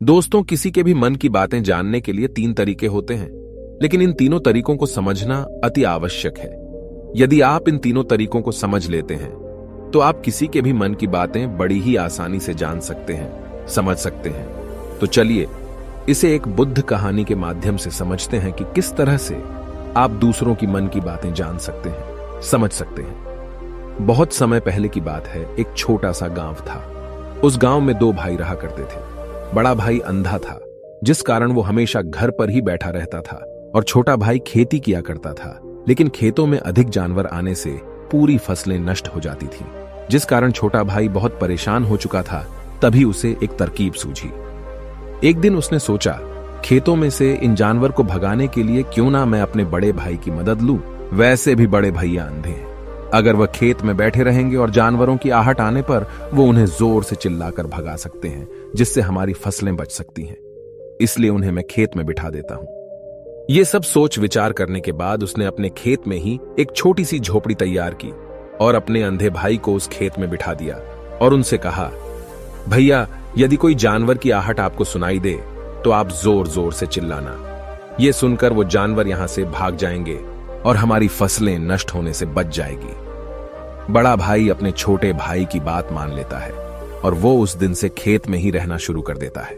दोस्तों, किसी के भी मन की बातें जानने के लिए 3 तरीके होते हैं, लेकिन इन तीनों तरीकों को समझना अति आवश्यक है। यदि आप इन तीनों तरीकों को समझ लेते हैं, तो आप किसी के भी मन की बातें बड़ी ही आसानी से जान सकते हैं, समझ सकते हैं। तो चलिए इसे एक बुद्ध कहानी के माध्यम से समझते हैं कि किस तरह से आप दूसरों की मन की बातें जान सकते हैं, समझ सकते हैं। बहुत समय पहले की बात है। एक छोटा सा गांव था। उस गांव में 2 भाई रहा करते थे। बड़ा भाई अंधा था, जिस कारण वो हमेशा घर पर ही बैठा रहता था, और छोटा भाई खेती किया करता था। लेकिन खेतों में अधिक जानवर आने से पूरी फसलें नष्ट हो जाती थीं, जिस कारण छोटा भाई बहुत परेशान हो चुका था। तभी उसे एक तरकीब सूझी। एक दिन उसने सोचा, खेतों में से इन जानवर को भगाने के लिए क्यों ना मैं अपने बड़े भाई की मदद लूं। वैसे भी बड़े भैया अंधे हैं। अगर वह खेत में बैठे रहेंगे और जानवरों की आहट आने पर वो उन्हें जोर से चिल्लाकर भगा सकते हैं, जिससे हमारी फसलें बच सकती हैं। इसलिए उन्हें मैं खेत में बिठा देता हूं। ये सब सोच विचार करने के बाद उसने अपने खेत में ही एक छोटी सी झोपड़ी तैयार की और अपने अंधे भाई को उस खेत में बिठा दिया और उनसे कहा, भैया, यदि कोई जानवर की आहट आपको सुनाई दे तो आप जोर जोर से चिल्लाना। ये सुनकर वो जानवर यहां से भाग जाएंगे और हमारी फसलें नष्ट होने से बच जाएगी। बड़ा भाई अपने छोटे भाई की बात मान लेता है और वो उस दिन से खेत में ही रहना शुरू कर देता है।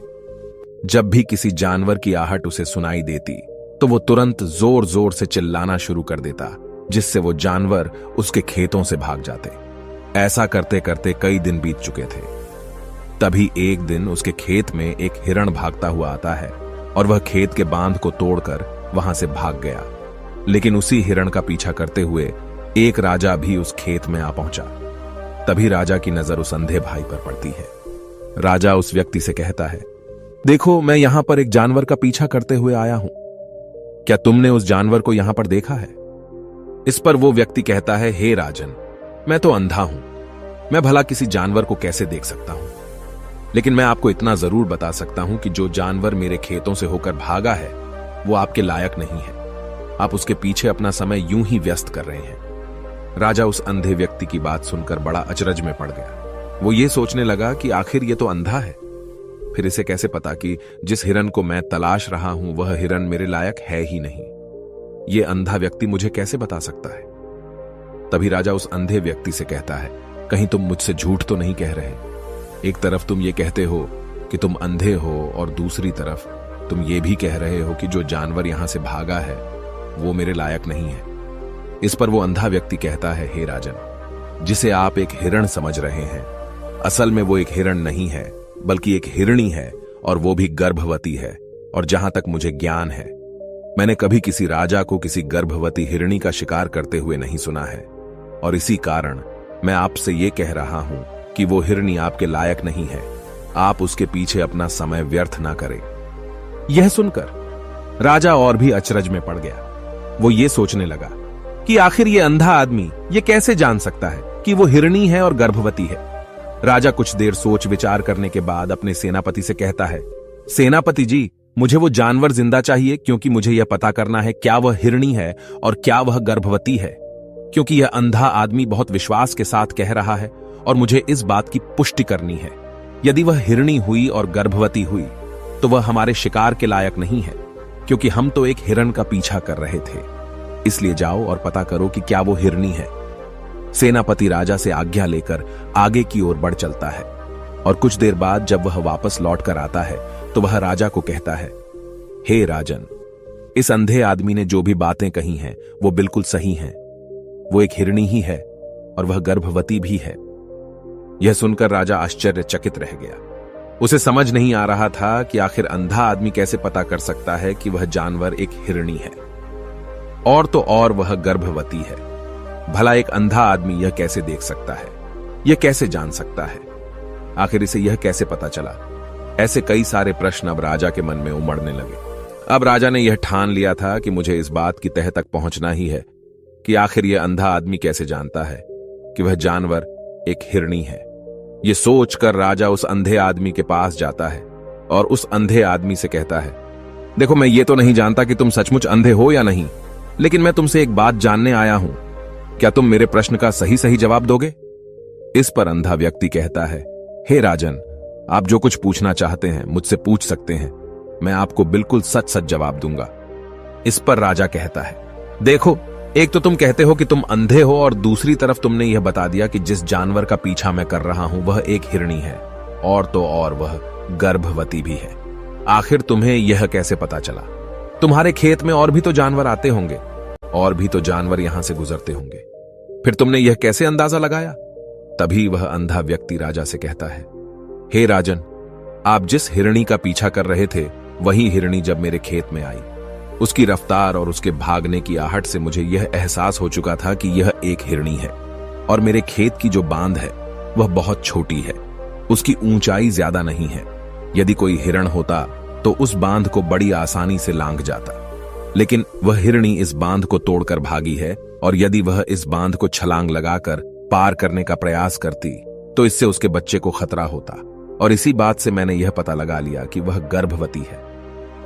जब भी किसी जानवर की आहट उसे सुनाई देती तो वो तुरंत जोर जोर से चिल्लाना शुरू कर देता, जिससे वो जानवर उसके खेतों से भाग जाते। ऐसा करते करते कई दिन बीत चुके थे। तभी एक दिन उसके खेत में एक हिरण भागता हुआ आता है और वह खेत के बांध को तोड़कर वहां से भाग गया। लेकिन उसी हिरण का पीछा करते हुए एक राजा भी उस खेत में आ पहुंचा। तभी राजा की नजर उस अंधे भाई पर पड़ती है। राजा उस व्यक्ति से कहता है, देखो, मैं यहां पर एक जानवर का पीछा करते हुए आया हूं। क्या तुमने उस जानवर को यहां पर देखा है? इस पर वो व्यक्ति कहता है, हे राजन, मैं तो अंधा हूं। मैं भला किसी जानवर को कैसे देख सकता हूं? लेकिन मैं आपको इतना जरूर बता सकता हूं कि जो जानवर मेरे खेतों से होकर भागा है वो आपके लायक नहीं है। आप उसके पीछे अपना समय यूं ही व्यस्त कर रहे हैं। राजा उस अंधे व्यक्ति की बात सुनकर बड़ा अचरज में पड़ गया। वो ये सोचने लगा कि आखिर ये तो अंधा है, फिर इसे कैसे पता कि जिस हिरन को मैं तलाश रहा हूं वह हिरन मेरे लायक है ही नहीं। ये अंधा व्यक्ति मुझे कैसे बता सकता है? तभी राजा उस अंधे व्यक्ति से कहता है, कहीं तुम मुझसे झूठ तो नहीं कह रहे? एक तरफ तुम ये कहते हो कि तुम अंधे हो और दूसरी तरफ तुम ये भी कह रहे हो कि जो जानवर यहां से भागा है वो मेरे लायक नहीं है। इस पर वो अंधा व्यक्ति कहता है, हे राजन, जिसे आप एक हिरण समझ रहे हैं, असल में वो एक हिरण नहीं है बल्कि एक हिरणी है, और वो भी गर्भवती है। और जहां तक मुझे ज्ञान है, मैंने कभी किसी राजा को किसी गर्भवती हिरणी का शिकार करते हुए नहीं सुना है। और इसी कारण मैं आपसे ये कह रहा हूं कि वो हिरणी आपके लायक नहीं है। आप उसके पीछे अपना समय व्यर्थ ना करें। यह सुनकर राजा और भी अचरज में पड़ गया। वो ये सोचने लगा कि आखिर ये अंधा आदमी ये कैसे जान सकता है कि वो हिरणी है और गर्भवती है। राजा कुछ देर सोच विचार करने के बाद अपने सेनापति से कहता है, सेनापति जी, मुझे वो जानवर जिंदा चाहिए, क्योंकि मुझे यह पता करना है क्या वह हिरणी है और क्या वह गर्भवती है। क्योंकि यह अंधा आदमी बहुत विश्वास के साथ कह रहा है और मुझे इस बात की पुष्टि करनी है। यदि वह हिरणी हुई और गर्भवती हुई तो वह हमारे शिकार के लायक नहीं है, क्योंकि हम तो एक हिरण का पीछा कर रहे थे। इसलिए जाओ और पता करो कि क्या वो हिरणी है। सेनापति राजा से आज्ञा लेकर आगे की ओर बढ़ चलता है, और कुछ देर बाद जब वह वापस लौट कर आता है तो वह राजा को कहता है, हे राजन, इस अंधे आदमी ने जो भी बातें कही हैं वो बिल्कुल सही हैं। वो एक हिरणी ही है और वह गर्भवती भी है। यह सुनकर राजा आश्चर्यचकित रह गया। उसे समझ नहीं आ रहा था कि आखिर अंधा आदमी कैसे पता कर सकता है कि वह जानवर एक हिरणी है, और तो और वह गर्भवती है। भला एक अंधा आदमी यह कैसे देख सकता है? यह कैसे जान सकता है? आखिर इसे यह कैसे पता चला? ऐसे कई सारे प्रश्न अब राजा के मन में उमड़ने लगे। अब राजा ने यह ठान लिया था कि मुझे इस बात की तह तक पहुंचना ही है कि आखिर यह अंधा आदमी कैसे जानता है कि वह जानवर एक हिरणी है। यह सोचकर राजा उस अंधे आदमी के पास जाता है और उस अंधे आदमी से कहता है, देखो, मैं ये तो नहीं जानता कि तुम सचमुच अंधे हो या नहीं, लेकिन मैं तुमसे एक बात जानने आया हूं। क्या तुम मेरे प्रश्न का सही सही जवाब दोगे? इस पर अंधा व्यक्ति कहता है, हे राजन, आप जो कुछ पूछना चाहते हैं मुझसे पूछ सकते हैं, मैं आपको बिल्कुल सच सच जवाब दूंगा। इस पर राजा कहता है, देखो, एक तो तुम कहते हो कि तुम अंधे हो और दूसरी तरफ तुमने यह बता दिया कि जिस जानवर का पीछा मैं कर रहा हूं वह एक हिरणी है, और तो और वह गर्भवती भी है। आखिर तुम्हें यह कैसे पता चला? तुम्हारे खेत में और भी तो जानवर आते होंगे, और भी तो जानवर यहां से गुजरते होंगे, फिर तुमने यह कैसे अंदाजा लगाया? तभी वह अंधा व्यक्ति राजा से कहता है, हे राजन, आप जिस हिरणी का पीछा कर रहे थे वही हिरणी जब मेरे खेत में आई, उसकी रफ्तार और उसके भागने की आहट से मुझे यह एहसास हो चुका था कि यह एक हिरणी है, और मेरे खेत की जो बांध है वह बहुत छोटी है, उसकी ऊंचाई ज्यादा नहीं है। यदि कोई हिरण होता तो उस बांध को बड़ी आसानी से लांघ जाता, लेकिन वह हिरणी इस बांध को तोड़कर भागी है, और यदि वह इस बांध को छलांग लगाकर पार करने का प्रयास करती तो इससे उसके बच्चे को खतरा होता, और इसी बात से मैंने यह पता लगा लिया कि वह गर्भवती है।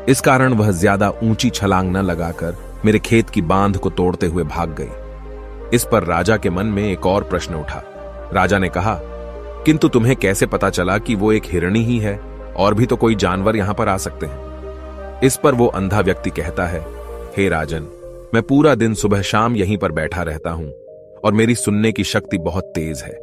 इस कारण वह ज्यादा ऊंची छलांग न लगाकर मेरे खेत की बांध को तोड़ते हुए भाग गई। इस पर राजा के मन में एक और प्रश्न उठा। राजा ने कहा, किंतु तुम्हें कैसे पता चला कि वो एक हिरणी ही है, और भी तो कोई जानवर यहां पर आ सकते हैं? इस पर वो अंधा व्यक्ति कहता है, हे राजन, मैं पूरा दिन सुबह शाम यहीं पर बैठा रहता हूं, और मेरी सुनने की शक्ति बहुत तेज है।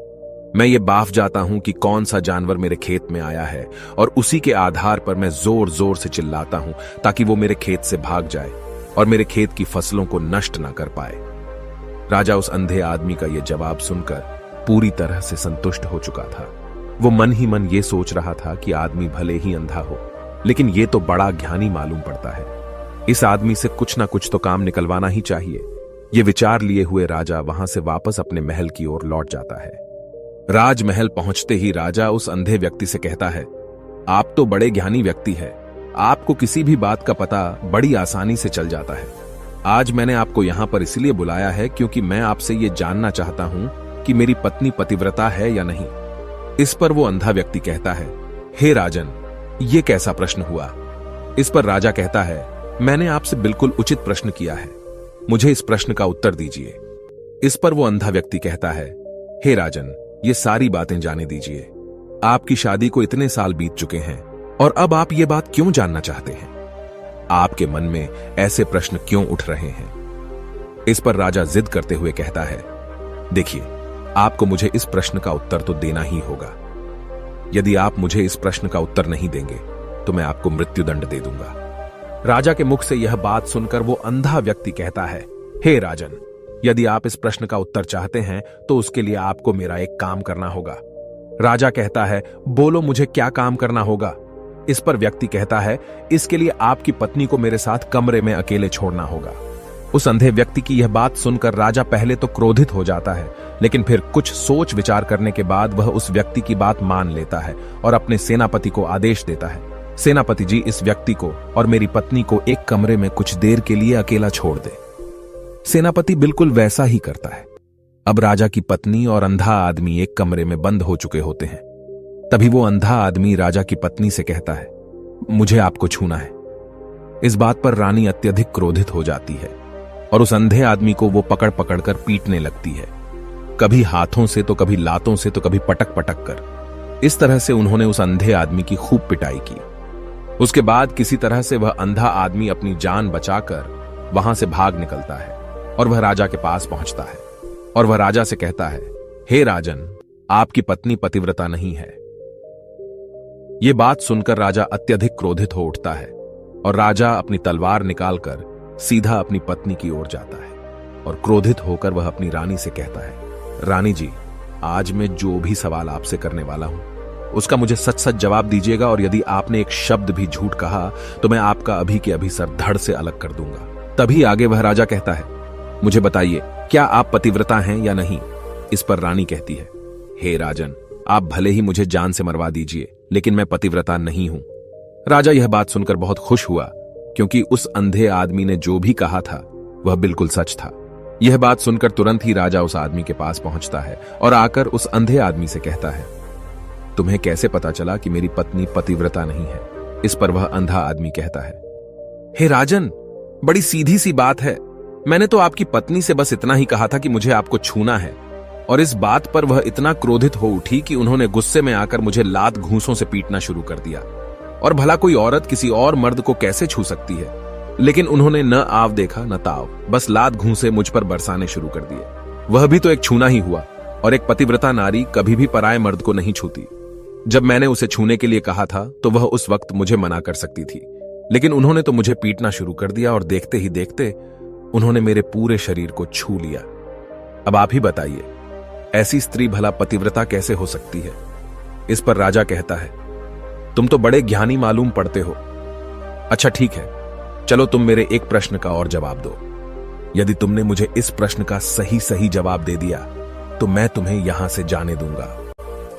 मैं ये बाफ जाता हूं कि कौन सा जानवर मेरे खेत में आया है, और उसी के आधार पर मैं जोर जोर से चिल्लाता हूं ताकि वो मेरे खेत से भाग जाए और मेरे खेत की फसलों को नष्ट ना कर पाए। राजा उस अंधे आदमी का यह जवाब सुनकर पूरी तरह से संतुष्ट हो चुका था। वो मन ही मन ये सोच रहा था कि आदमी भले ही अंधा हो, लेकिन ये तो बड़ा ज्ञानी मालूम पड़ता है। इस आदमी से कुछ ना कुछ तो काम निकलवाना ही चाहिए। ये विचार लिए हुए राजा वहां से वापस अपने महल की ओर लौट जाता है। राजमहल पहुंचते ही राजा उस अंधे व्यक्ति से कहता है, आप तो बड़े ज्ञानी व्यक्ति हैं, आपको किसी भी बात का पता बड़ी आसानी से चल जाता है। आज मैंने आपको यहां पर इसलिए बुलाया है क्योंकि मैं आपसे ये जानना चाहता हूं कि मेरी पत्नी पतिव्रता है या नहीं। इस पर वो अंधा व्यक्ति कहता है, हे राजन, ये कैसा प्रश्न हुआ? इस पर राजा कहता है, मैंने आपसे बिल्कुल उचित प्रश्न किया है, मुझे इस प्रश्न का उत्तर दीजिए। इस पर वो अंधा व्यक्ति कहता है, हे राजन, ये सारी बातें जाने दीजिए। आपकी शादी को इतने साल बीत चुके हैं, और अब आप ये बात क्यों जानना चाहते हैं? आपके मन में ऐसे प्रश्न क्यों उठ रहे हैं? इस पर राजा जिद करते हुए कहता है, देखिए, आपको मुझे इस प्रश्न का उत्तर तो देना ही होगा। यदि आप मुझे इस प्रश्न का उत्तर नहीं देंगे तो मैं आपको मृत्युदंड दे दूंगा। राजा के मुख से यह बात सुनकर वो अंधा व्यक्ति कहता है, हे राजन, यदि आप इस प्रश्न का उत्तर चाहते हैं तो उसके लिए आपको मेरा एक काम करना होगा। राजा कहता है, बोलो, मुझे क्या काम करना होगा? इस पर व्यक्ति कहता है, इसके लिए आपकी पत्नी को मेरे साथ कमरे में अकेले छोड़ना होगा। उस अंधे व्यक्ति की यह बात सुनकर राजा पहले तो क्रोधित हो जाता है, लेकिन फिर कुछ सोच विचार करने के बाद वह उस व्यक्ति की बात मान लेता है और अपने सेनापति को आदेश देता है, सेनापति जी, इस व्यक्ति को और मेरी पत्नी को एक कमरे में कुछ देर के लिए अकेला छोड़ दे। सेनापति बिल्कुल वैसा ही करता है। अब राजा की पत्नी और अंधा आदमी एक कमरे में बंद हो चुके होते हैं। तभी वो अंधा आदमी राजा की पत्नी से कहता है, मुझे आपको छूना है। इस बात पर रानी अत्यधिक क्रोधित हो जाती है और उस अंधे आदमी को वो पकड़ पकड़ कर पीटने लगती है, कभी हाथों से तो कभी लातों से तो कभी पटक पटक कर। इस तरह से उन्होंने उस अंधे आदमी की खूब पिटाई की। उसके बाद किसी तरह से वह अंधा आदमी अपनी जान बचाकर वहां से भाग निकलता है और वह राजा के पास पहुंचता है और वह राजा से कहता है, हे राजन, आपकी पत्नी पतिव्रता नहीं है। यह बात सुनकर राजा अत्यधिक क्रोधित हो उठता है और राजा अपनी तलवार निकालकर सीधा अपनी पत्नी की ओर जाता है और क्रोधित होकर वह अपनी रानी से कहता है, रानी जी, आज मैं जो भी सवाल आपसे करने वाला हूं उसका मुझे सच सच जवाब दीजिएगा, और यदि आपने एक शब्द भी झूठ कहा तो मैं आपका अभी के अभी सर धड़ से अलग कर दूंगा। तभी आगे वह राजा कहता है, मुझे बताइए, क्या आप पतिव्रता हैं या नहीं? इस पर रानी कहती है, हे राजन, आप भले ही मुझे जान से मरवा दीजिए, लेकिन मैं पतिव्रता नहीं हूं। राजा यह बात सुनकर बहुत खुश हुआ, क्योंकि उस अंधे आदमी ने जो भी कहा था वह बिल्कुल सच था। यह बात सुनकर तुरंत ही राजा उस आदमी के पास पहुंचता है और आकर उस अंधे आदमी से कहता है, तुम्हें कैसे पता चला कि मेरी पत्नी पतिव्रता नहीं है? इस पर वह अंधा आदमी कहता है, हे राजन, बड़ी सीधी सी बात है। मैंने तो आपकी पत्नी से बस इतना ही कहा था कि मुझे आपको छूना है, और इस बात पर वह इतना क्रोधित हो उठी कि उन्होंने गुस्से में आकर मुझे लात घूंसों से पीटना शुरू कर दिया। और भला कोई औरत किसी और मर्द को कैसे छू सकती है, लेकिन उन्होंने न आव देखा न ताव, बस लात घूंसे मुझ पर बरसाने शुरू कर दिए। वह भी तो एक छूना ही हुआ, और एक पतिव्रता नारी कभी भी पराये मर्द को नहीं छूती। जब मैंने उसे छूने के लिए कहा था तो वह उस वक्त मुझे मना कर सकती थी, लेकिन उन्होंने तो मुझे पीटना शुरू कर दिया और देखते ही देखते उन्होंने मेरे पूरे शरीर को छू लिया। अब आप ही बताइए, ऐसी स्त्री भला पतिव्रता कैसे हो सकती है? इस पर राजा कहता है, तुम तो बड़े ज्ञानी मालूम पड़ते हो। अच्छा ठीक है, चलो तुम मेरे एक प्रश्न का और जवाब दो। यदि तुमने मुझे इस प्रश्न का सही जवाब दे दिया तो मैं तुम्हें यहां से जाने दूंगा।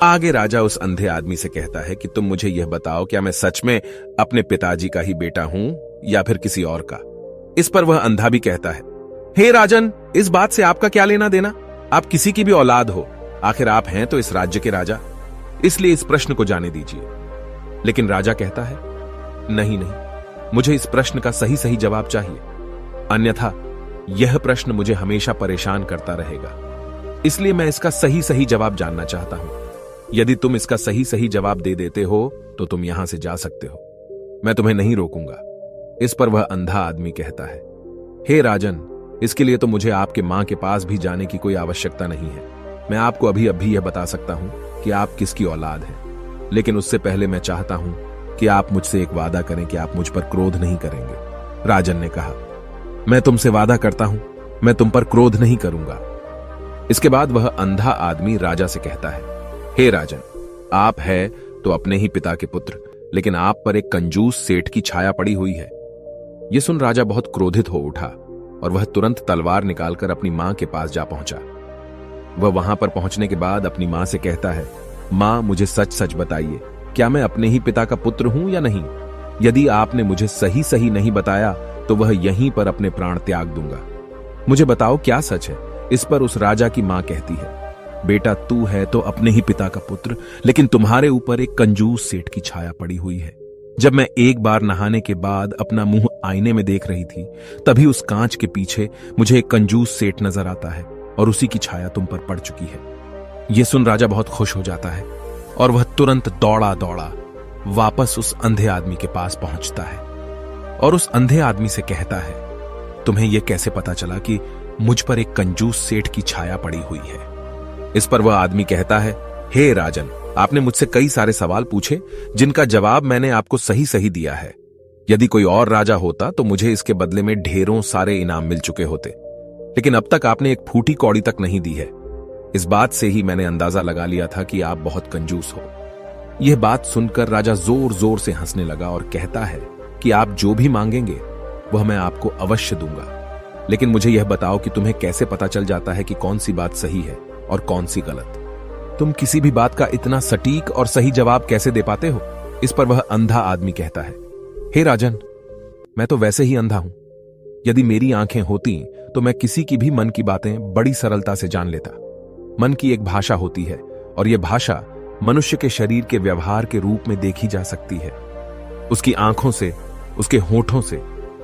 आगे राजा उस अंधे आदमी से कहता है कि तुम मुझे यह बताओ, क्या मैं सच में अपने पिताजी का ही बेटा हूं या फिर किसी और का? इस पर वह अंधा भी कहता है, हे राजन, इस बात से आपका क्या लेना देना? आप किसी की भी औलाद हो, आखिर आप हैं तो इस राज्य के राजा, इसलिए इस प्रश्न को जाने दीजिए। लेकिन राजा कहता है, नहीं, मुझे इस प्रश्न का सही जवाब चाहिए, अन्यथा यह प्रश्न मुझे हमेशा परेशान करता रहेगा। इसलिए मैं इसका सही जवाब जानना चाहता हूं। यदि तुम इसका सही जवाब दे देते हो तो तुम यहां से जा सकते हो, मैं तुम्हें नहीं रोकूंगा। इस पर वह अंधा आदमी कहता है, हे राजन, इसके लिए तो मुझे आपके मां के पास भी जाने की कोई आवश्यकता नहीं है। मैं आपको अभी यह बता सकता हूं कि आप किसकी औलाद हैं, लेकिन उससे पहले मैं चाहता हूं कि आप मुझसे एक वादा करें कि आप मुझ पर क्रोध नहीं करेंगे। राजन ने कहा, मैं तुमसे वादा करता हूं, मैं तुम पर क्रोध नहीं करूंगा। इसके बाद वह अंधा आदमी राजा से कहता है, हे राजन, आप है तो अपने ही पिता के पुत्र, लेकिन आप पर एक कंजूस सेठ की छाया पड़ी हुई है। यह सुन राजा बहुत क्रोधित हो उठा और वह तुरंत तलवार निकालकर अपनी मां के पास जा पहुंचा। वह वहां पर पहुंचने के बाद अपनी मां से कहता है, मां, मुझे सच बताइए, क्या मैं अपने ही पिता का पुत्र हूं या नहीं? यदि आपने मुझे सही नहीं बताया तो वह यहीं पर अपने प्राण त्याग दूंगा। मुझे बताओ क्या सच है? इस पर उस राजा की मां कहती है, बेटा, तू है तो अपने ही पिता का पुत्र, लेकिन तुम्हारे ऊपर एक कंजूस सेठ की छाया पड़ी हुई है। जब मैं एक बार नहाने के बाद अपना मुंह आईने में देख रही थी, तभी उस कांच के पीछे मुझे एक कंजूस सेठ नजर आता है और उसी की छाया तुम पर पड़ चुकी है। यह सुन राजा बहुत खुश हो जाता है और वह तुरंत दौड़ा वापस उस अंधे आदमी के पास पहुंचता है और उस अंधे आदमी से कहता है, तुम्हें यह कैसे पता चला कि मुझ पर एक कंजूस सेठ की छाया पड़ी हुई है? इस पर वह आदमी कहता है, हे राजन, आपने मुझसे कई सारे सवाल पूछे जिनका जवाब मैंने आपको सही दिया है। यदि कोई और राजा होता तो मुझे इसके बदले में ढेरों सारे इनाम मिल चुके होते, लेकिन अब तक आपने एक फूटी कौड़ी तक नहीं दी है। इस बात से ही मैंने अंदाजा लगा लिया था कि आप बहुत कंजूस हो। यह बात सुनकर राजा जोर से हंसने लगा और कहता है कि आप जो भी मांगेंगे वह मैं आपको अवश्य दूंगा, लेकिन मुझे यह बताओ कि तुम्हें कैसे पता चल जाता है कि कौन सी बात सही है और कौन सी गलत? तुम किसी भी बात का इतना सटीक और सही जवाब कैसे दे पाते हो? इस पर वह अंधा आदमी कहता है, हे राजन, मैं तो वैसे ही अंधा हूं। यदि मेरी आंखें होती तो मैं किसी की भी मन की बातें बड़ी सरलता से जान लेता। मन की एक भाषा होती है और यह भाषा मनुष्य के शरीर के व्यवहार के रूप में देखी जा सकती है। उसकी आंखों से, उसके होठों से,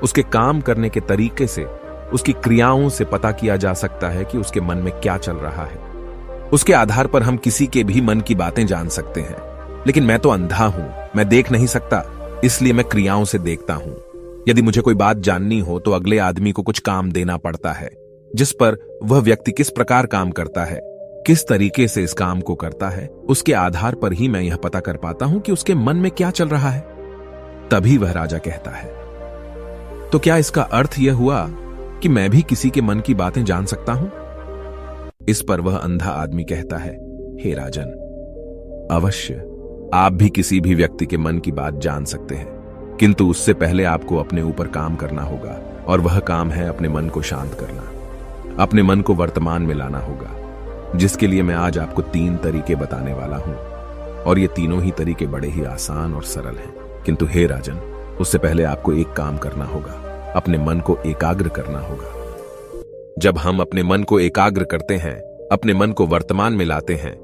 उसके काम करने के तरीके से, उसकी क्रियाओं से पता किया जा सकता है कि उसके मन में क्या चल रहा है। उसके आधार पर हम किसी के भी मन की बातें जान सकते हैं। लेकिन मैं तो अंधा हूं, मैं देख नहीं सकता, इसलिए मैं क्रियाओं से देखता हूं। यदि मुझे कोई बात जाननी हो तो अगले आदमी को कुछ काम देना पड़ता है, जिस पर वह व्यक्ति किस प्रकार काम करता है, किस तरीके से इस काम को करता है, उसके आधार पर ही मैं यह पता कर पाता हूं कि उसके मन में क्या चल रहा है। तभी वह राजा कहता है, तो क्या इसका अर्थ यह हुआ कि मैं भी किसी के मन की बातें जान सकता हूं? इस पर वह अंधा आदमी कहता है, हे राजन, अवश्य आप भी किसी भी व्यक्ति के मन की बात जान सकते हैं, किंतु उससे पहले आपको अपने ऊपर काम करना होगा, और वह काम है अपने मन को शांत करना, अपने मन को वर्तमान में लाना होगा, जिसके लिए मैं आज आपको 3 तरीके बताने वाला हूं। और ये तीनों ही तरीके बड़े ही आसान और सरल हैं। किंतु हे राजन, उससे पहले आपको एक काम करना होगा, अपने मन को एकाग्र करना होगा। जब हम अपने मन को एकाग्र करते हैं, अपने मन को वर्तमान में लाते हैं,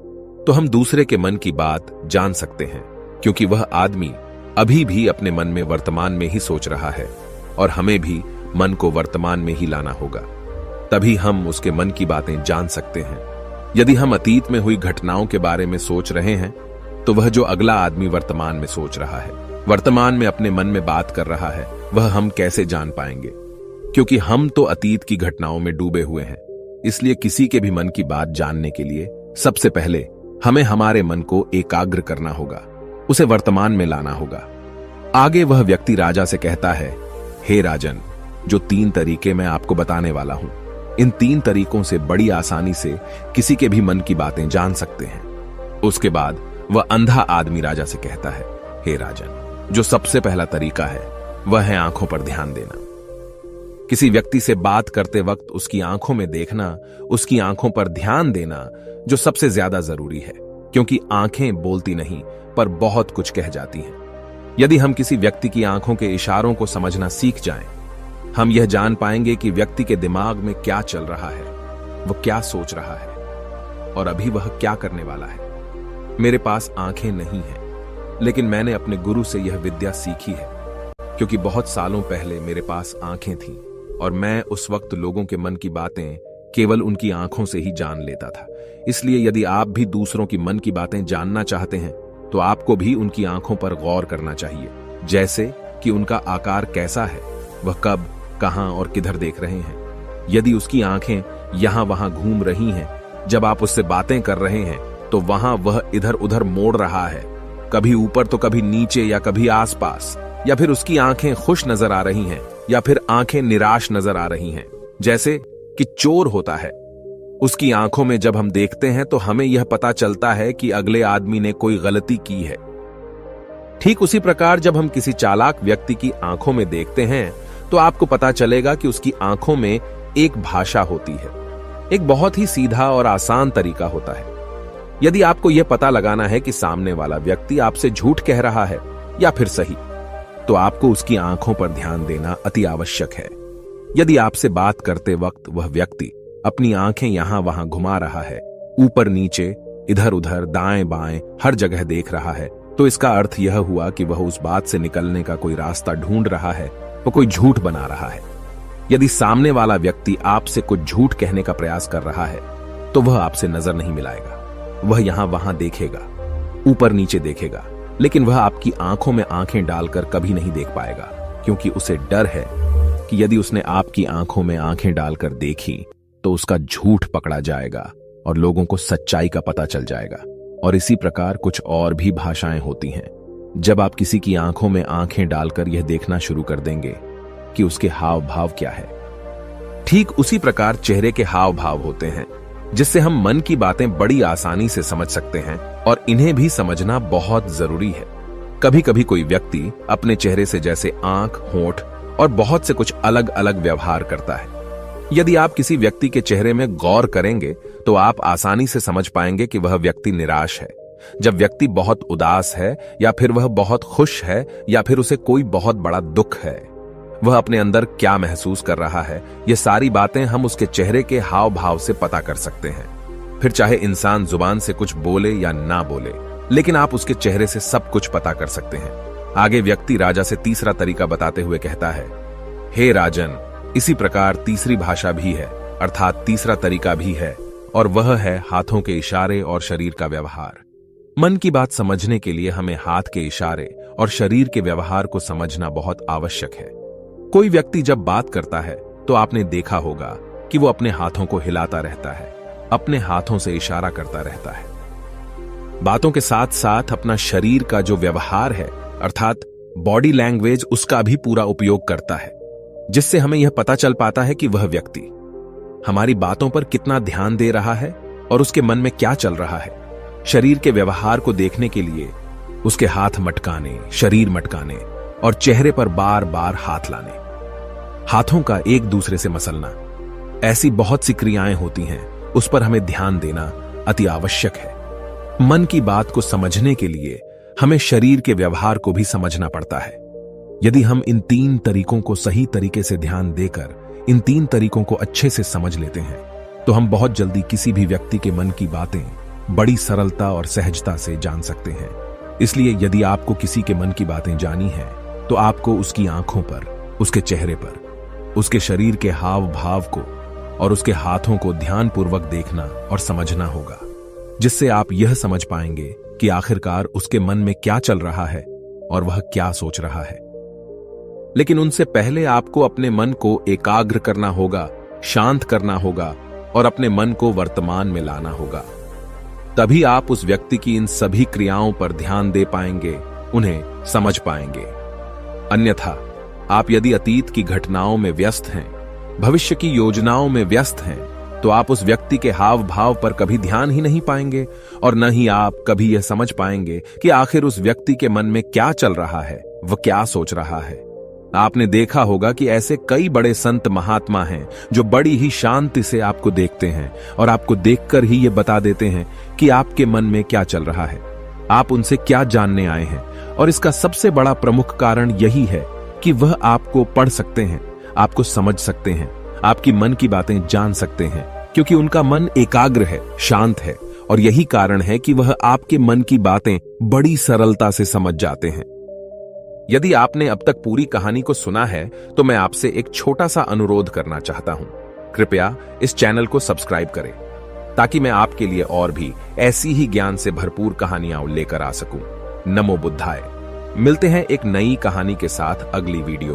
तो हम दूसरे के मन की बात जान सकते हैं, क्योंकि वह आदमी अभी भी अपने मन में वर्तमान में ही सोच रहा है, और हमें भी मन को वर्तमान में ही लाना होगा। तभी हम उसके मन की बातें जान सकते हैं। यदि हम अतीत में हुई घटनाओं के बारे में सोच रहे हैं, तो वह जो अगला आदमी वर्तमान में सोच रहा है, वर्तमान में अपने मन में बात कर रहा है, वह हम कैसे जान पाएंगे? क्योंकि हम तो अतीत की घटनाओं में डूबे हुए हैं। इसलिए किसी के भी मन की बात जानने के लिए सबसे पहले हमें हमारे मन को एकाग्र करना होगा, उसे वर्तमान में लाना होगा। आगे वह व्यक्ति राजा से कहता है, हे राजन, जो 3 तरीके मैं आपको बताने वाला हूं, इन 3 तरीकों से बड़ी आसानी से किसी के भी मन की बातें जान सकते हैं। उसके बाद वह अंधा आदमी राजा से कहता है, हे राजन, जो सबसे पहला तरीका है वह है आंखों पर ध्यान देना। किसी व्यक्ति से बात करते वक्त उसकी आंखों में देखना, उसकी आंखों पर ध्यान देना जो सबसे ज्यादा जरूरी है, क्योंकि आंखें बोलती नहीं पर बहुत कुछ कह जाती हैं। यदि हम किसी व्यक्ति की आंखों के इशारों को समझना सीख जाएं, हम यह जान पाएंगे कि व्यक्ति के दिमाग में क्या चल रहा है, वह क्या सोच रहा है और अभी वह क्या करने वाला है। मेरे पास आंखें नहीं हैं, लेकिन मैंने अपने गुरु से यह विद्या सीखी है, क्योंकि बहुत सालों पहले मेरे पास आंखें थीं और मैं उस वक्त लोगों के मन की बातें केवल उनकी आंखों से ही जान लेता था। इसलिए यदि आप भी दूसरों की मन की बातें जानना चाहते हैं, तो आपको भी उनकी आंखों पर गौर करना चाहिए, जैसे कि उनका आकार कैसा है, वह कब, कहां और किधर देख रहे हैं। यदि उसकी आंखें यहां वहां घूम रही हैं, जब आप उससे बातें कर रहे हैं, तो वहां वह इधर उधर मोड़ रहा है, कभी ऊपर तो कभी नीचे या कभी आसपास, या फिर उसकी आंखें खुश नजर आ रही हैं या फिर आंखें निराश नजर आ रही हैं, जैसे कि चोर होता है। उसकी आंखों में जब हम देखते हैं तो हमें यह पता चलता है कि अगले आदमी ने कोई गलती की है। ठीक उसी प्रकार जब हम किसी चालाक व्यक्ति की आंखों में देखते हैं, तो आपको पता चलेगा कि उसकी आंखों में एक भाषा होती है। एक बहुत ही सीधा और आसान तरीका होता है। यदि आपको यह पता लगाना है कि सामने वाला व्यक्ति आपसे झूठ कह रहा है या फिर सही, तो आपको उसकी आंखों पर ध्यान देना अति आवश्यक है। यदि आपसे बात करते वक्त वह व्यक्ति अपनी आंखें यहां वहां घुमा रहा है, ऊपर नीचे, इधर उधर, दाएं बाएं, हर जगह देख रहा है, तो इसका अर्थ यह हुआ कि वह उस बात से निकलने का कोई रास्ता ढूंढ रहा है, वो कोई झूठ बना रहा है। यदि सामने वाला व्यक्ति आपसे कुछ झूठ कहने का प्रयास कर रहा है, तो वह आपसे नजर नहीं मिलाएगा। वह यहां वहां देखेगा, ऊपर नीचे देखेगा, लेकिन वह आपकी आंखों में आंखें डालकर कभी नहीं देख पाएगा, क्योंकि उसे डर है कि यदि उसने आपकी आंखों में आंखें डालकर देखी तो उसका झूठ पकड़ा जाएगा और लोगों को सच्चाई का पता चल जाएगा। और इसी प्रकार कुछ और भी भाषाएं होती हैं। जब आप किसी की आंखों में आंखें डालकर यह देखना शुरू कर देंगे कि उसके हाव भाव क्या है, ठीक उसी प्रकार चेहरे के हाव भाव होते हैं, जिससे हम मन की बातें बड़ी आसानी से समझ सकते हैं और इन्हें भी समझना बहुत जरूरी है। कभी कभी कोई व्यक्ति अपने चेहरे से जैसे आंख, होंठ और बहुत से कुछ अलग अलग व्यवहार करता है। यदि आप किसी व्यक्ति के चेहरे में गौर करेंगे तो आप आसानी से समझ पाएंगे कि वह व्यक्ति निराश है, जब व्यक्ति बहुत उदास है, या फिर वह बहुत खुश है, या फिर उसे कोई बहुत बड़ा दुख है। वह अपने अंदर क्या महसूस कर रहा है, ये सारी बातें हम उसके चेहरे के हाव भाव से पता कर सकते हैं। फिर चाहे इंसान जुबान से कुछ बोले या ना बोले, लेकिन आप उसके चेहरे से सब कुछ पता कर सकते हैं। आगे व्यक्ति राजा से तीसरा तरीका बताते हुए कहता है, हे राजन, इसी प्रकार तीसरी भाषा भी है, अर्थात तीसरा तरीका भी है, और वह है हाथों के इशारे और शरीर का व्यवहार। मन की बात समझने के लिए हमें हाथ के इशारे और शरीर के व्यवहार को समझना बहुत आवश्यक है। कोई व्यक्ति जब बात करता है तो आपने देखा होगा कि वो अपने हाथों को हिलाता रहता है, अपने हाथों से इशारा करता रहता है। बातों के साथ साथ अपना शरीर का जो व्यवहार है, अर्थात बॉडी लैंग्वेज, उसका भी पूरा उपयोग करता है, जिससे हमें यह पता चल पाता है कि वह व्यक्ति हमारी बातों पर कितना ध्यान दे रहा है और उसके मन में क्या चल रहा है। शरीर के व्यवहार को देखने के लिए उसके हाथ मटकाने, शरीर मटकाने और चेहरे पर बार बार हाथ लाने, हाथों का एक दूसरे से मसलना, ऐसी बहुत सी क्रियाएं होती हैं, उस पर हमें ध्यान देना अति आवश्यक है। मन की बात को समझने के लिए हमें शरीर के व्यवहार को भी समझना पड़ता है। यदि हम इन 3 तरीकों को सही तरीके से ध्यान देकर इन 3 तरीकों को अच्छे से समझ लेते हैं, तो हम बहुत जल्दी किसी भी व्यक्ति के मन की बातें बड़ी सरलता और सहजता से जान सकते हैं। इसलिए यदि आपको किसी के मन की बातें जानी हैं, तो आपको उसकी आंखों पर, उसके चेहरे पर, उसके शरीर के हाव भाव को और उसके हाथों को ध्यानपूर्वक देखना और समझना होगा, जिससे आप यह समझ पाएंगे कि आखिरकार उसके मन में क्या चल रहा है और वह क्या सोच रहा है। लेकिन उनसे पहले आपको अपने मन को एकाग्र करना होगा, शांत करना होगा और अपने मन को वर्तमान में लाना होगा। तभी आप उस व्यक्ति की इन सभी क्रियाओं पर ध्यान दे पाएंगे, उन्हें समझ पाएंगे। अन्यथा आप यदि अतीत की घटनाओं में व्यस्त हैं, भविष्य की योजनाओं में व्यस्त हैं, तो आप उस व्यक्ति के हाव भाव पर कभी ध्यान ही नहीं पाएंगे और न ही आप कभी यह समझ पाएंगे कि आखिर उस व्यक्ति के मन में क्या चल रहा है, वह क्या सोच रहा है। आपने देखा होगा कि ऐसे कई बड़े संत महात्मा हैं जो बड़ी ही शांति से आपको देखते हैं और आपको देखकर ही ये बता देते हैं कि आपके मन में क्या चल रहा है, आप उनसे क्या जानने आए हैं। और इसका सबसे बड़ा प्रमुख कारण यही है कि वह आपको पढ़ सकते हैं, आपको समझ सकते हैं, आपकी मन की बातें जान सकते हैं, क्योंकि उनका मन एकाग्र है, शांत है और यही कारण है कि वह आपके मन की बातें बड़ी सरलता से समझ जाते हैं। यदि आपने अब तक पूरी कहानी को सुना है तो मैं आपसे एक छोटा सा अनुरोध करना चाहता हूं। कृपया इस चैनल को सब्सक्राइब करें ताकि मैं आपके लिए और भी ऐसी ही ज्ञान से भरपूर कहानियां लेकर आ सकूं। नमो बुद्धाय। मिलते हैं एक नई कहानी के साथ अगली वीडियो में।